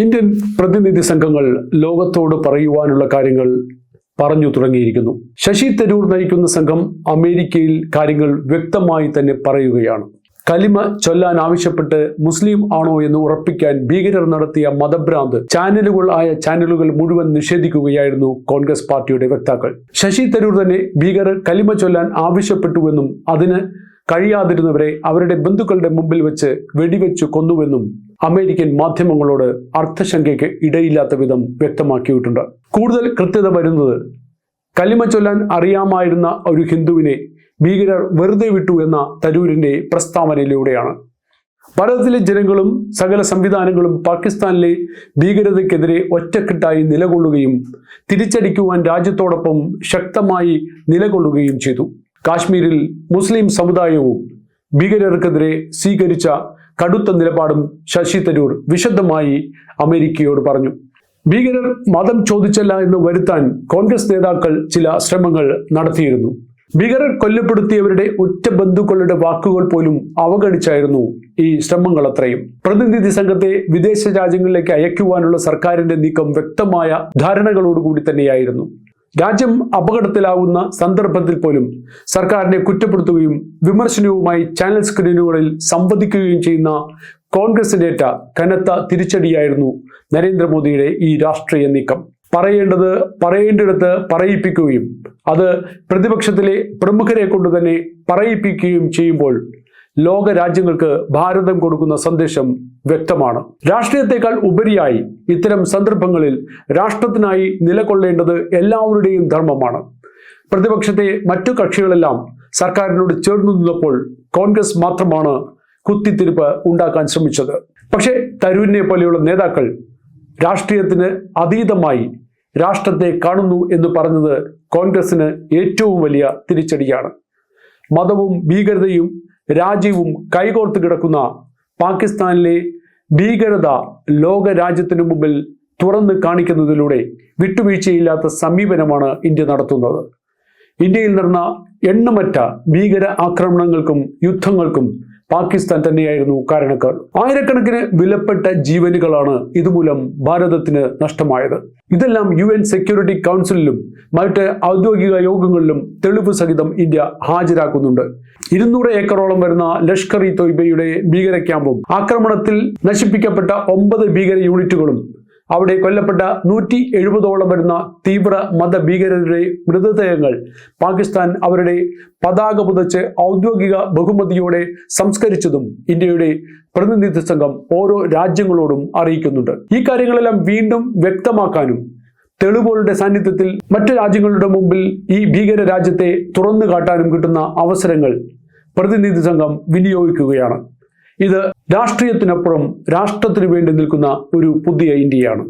Indian പ്രതിനിധി സംഘങ്ങൾ ലോകത്തോട് പറയുവാനുള്ള കാര്യങ്ങൾ പറഞ്ഞു തുടങ്ങിയിരിക്കുന്നു. ശശി തരൂർ നയിക്കുന്ന സംഘം അമേരിക്കയിൽ കാര്യങ്ങൾ വ്യക്തമായി തന്നെ പറയുകയാണ്. കലിമ ചൊല്ലാൻ ആവശ്യപ്പെട്ട് മുസ്ലിം ആണോ എന്ന് ഉറപ്പിക്കാൻ ഭീകരർ നടത്തിയ മതഭ്രാന്ത് ചാനലുകൾ മുഴുവൻ നിഷേധിക്കുകയായിരുന്നു കോൺഗ്രസ് പാർട്ടിയുടെ വക്താക്കൾ. ശശി തരൂർ തന്നെ ഭീകരർ കലിമ ചൊല്ലാൻ ആവശ്യപ്പെട്ടുവെന്നും അതിന് കഴിയാതിരുന്നവരെ അവരുടെ ബന്ധുക്കളുടെ മുമ്പിൽ വെച്ച് വെടിവെച്ചു കൊന്നുവെന്നും അമേരിക്കൻ മാധ്യമങ്ങളോട് അർത്ഥശങ്കയ്ക്ക് ഇടയില്ലാത്ത വിധം വ്യക്തമാക്കിയിട്ടുണ്ട്. കൂടുതൽ കൃത്യത വരുന്നത് കലിമ ചൊല്ലാൻ അറിയാമായിരുന്ന ഒരു ഹിന്ദുവിനെ ഭീകരർ വെറുതെ വിട്ടു എന്ന തരൂരിന്റെ പ്രസ്താവനയിലൂടെയാണ്. ഭാരതത്തിലെ ജനങ്ങളും സകല സംവിധാനങ്ങളും പാകിസ്ഥാനിലെ ഭീകരതയ്ക്കെതിരെ ഒറ്റക്കെട്ടായി നിലകൊള്ളുകയും തിരിച്ചടിക്കുവാൻ രാജ്യത്തോടൊപ്പം ശക്തമായി നിലകൊള്ളുകയും ചെയ്തു. കാശ്മീരിൽ മുസ്ലിം സമുദായവും ഭീകരർക്കെതിരെ സ്വീകരിച്ച കടുത്ത നിലപാടും ശശി തരൂർ വിശദമായി അമേരിക്കയോട് പറഞ്ഞു. ഭീകരർ മതം ചോദിച്ചല്ല എന്ന് വരുത്താൻ കോൺഗ്രസ് നേതാക്കൾ ചില ശ്രമങ്ങൾ നടത്തിയിരുന്നു. ഭീകരർ കൊല്ലപ്പെടുത്തിയവരുടെ ഉറ്റ ബന്ധുക്കളുടെ വാക്കുകൾ പോലും അവഗണിച്ചായിരുന്നു ഈ ശ്രമങ്ങൾ അത്രയും. പ്രതിനിധി സംഘത്തെ വിദേശ രാജ്യങ്ങളിലേക്ക് അയക്കുവാനുള്ള സർക്കാരിന്റെ നീക്കം വ്യക്തമായ ധാരണകളോടുകൂടി തന്നെയായിരുന്നു. രാജ്യം അപകടത്തിലാവുന്ന സന്ദർഭത്തിൽ പോലും സർക്കാരിനെ കുറ്റപ്പെടുത്തുകയും വിമർശനവുമായി ചാനൽ സ്ക്രീനുകളിൽ സംവദിക്കുകയും ചെയ്യുന്ന കോൺഗ്രസിനേറ്റ കനത്ത തിരിച്ചടിയായിരുന്നു നരേന്ദ്രമോദിയുടെ ഈ രാഷ്ട്രീയ നീക്കം. പറയേണ്ടത് പറയേണ്ടിടത്ത് പറയിപ്പിക്കുകയും അത് പ്രതിപക്ഷത്തിലെ പ്രമുഖരെ കൊണ്ട് തന്നെ പറയിപ്പിക്കുകയും ചെയ്യുമ്പോൾ ലോക രാജ്യങ്ങൾക്ക് ഭാരതം കൊടുക്കുന്ന സന്ദേശം വ്യക്തമാണ്. രാഷ്ട്രീയത്തെക്കാൾ ഉപരിയായി ഇത്തരം സന്ദർഭങ്ങളിൽ രാഷ്ട്രത്തിനായി നിലകൊള്ളേണ്ടത് എല്ലാവരുടെയും ധർമ്മമാണ്. പ്രതിപക്ഷത്തെ മറ്റു കക്ഷികളെല്ലാം സർക്കാരിനോട് ചേർന്നു നിന്നപ്പോൾ കോൺഗ്രസ് മാത്രമാണ് കുത്തിത്തിരിപ്പ് ഉണ്ടാക്കാൻ ശ്രമിച്ചത്. പക്ഷേ തരൂരിനെ പോലെയുള്ള നേതാക്കൾ രാഷ്ട്രീയത്തിന് അതീതമായി രാഷ്ട്രത്തെ കാണുന്നു എന്ന് പറഞ്ഞത് കോൺഗ്രസിന് ഏറ്റവും വലിയ തിരിച്ചടിയാണ്. മതവും ഭീകരതയും രാജ്യവും കൈകോർത്ത് കിടക്കുന്ന പാകിസ്ഥാനിലെ ഭീകരത ലോക രാജ്യത്തിനു മുമ്പിൽ തുറന്ന് കാണിക്കുന്നതിലൂടെ വിട്ടുവീഴ്ചയില്ലാത്ത സമീപനമാണ് ഇന്ത്യ നടത്തുന്നത്. ഇന്ത്യയിൽ നടന്ന എണ്ണമറ്റ ഭീകര ആക്രമണങ്ങൾക്കും യുദ്ധങ്ങൾക്കും പാകിസ്ഥാൻ തന്നെയായിരുന്നു കാരണക്കാർ. ആയിരക്കണക്കിന് വിലപ്പെട്ട ജീവനുകളാണ് ഇതുമൂലം ഭാരതത്തിന് നഷ്ടമായത്. ഇതെല്ലാം UN സെക്യൂരിറ്റി കൗൺസിലിലും മറ്റ് ഔദ്യോഗിക യോഗങ്ങളിലും തെളിവ് സഹിതം ഇന്ത്യ ഹാജരാക്കുന്നുണ്ട്. 200 ഏക്കറോളം വരുന്ന ലഷ്കർ-ഇ-തോയ്ബയുടെ ഭീകര ക്യാമ്പും ആക്രമണത്തിൽ നശിപ്പിക്കപ്പെട്ട 9 ഭീകര യൂണിറ്റുകളും അവിടെ കൊല്ലപ്പെട്ട 170ഓളം വരുന്ന തീവ്ര മതഭീകരരുടെ മൃതദേഹങ്ങൾ പാകിസ്ഥാൻ അവരുടെ പതാക പുതച്ച് ഔദ്യോഗിക ബഹുമതിയോടെ സംസ്കരിച്ചതും ഇന്ത്യയുടെ പ്രതിനിധി സംഘം ഓരോ രാജ്യങ്ങളോടും അറിയിക്കുന്നുണ്ട്. ഈ കാര്യങ്ങളെല്ലാം വീണ്ടും വ്യക്തമാക്കാനും തെളിവുകളുടെ സാന്നിധ്യത്തിൽ മറ്റു രാജ്യങ്ങളുടെ മുമ്പിൽ ഈ ഭീകര രാജ്യത്തെ തുറന്നു കാട്ടാനും കിട്ടുന്ന അവസരങ്ങൾ പ്രതിനിധി സംഘം വിനിയോഗിക്കുകയാണ്. ഇത് രാഷ്ട്രീയത്തിനപ്പുറം രാഷ്ട്രത്തിന് വേണ്ടി നിൽക്കുന്ന ഒരു പുതിയ ഇന്ത്യയാണ്.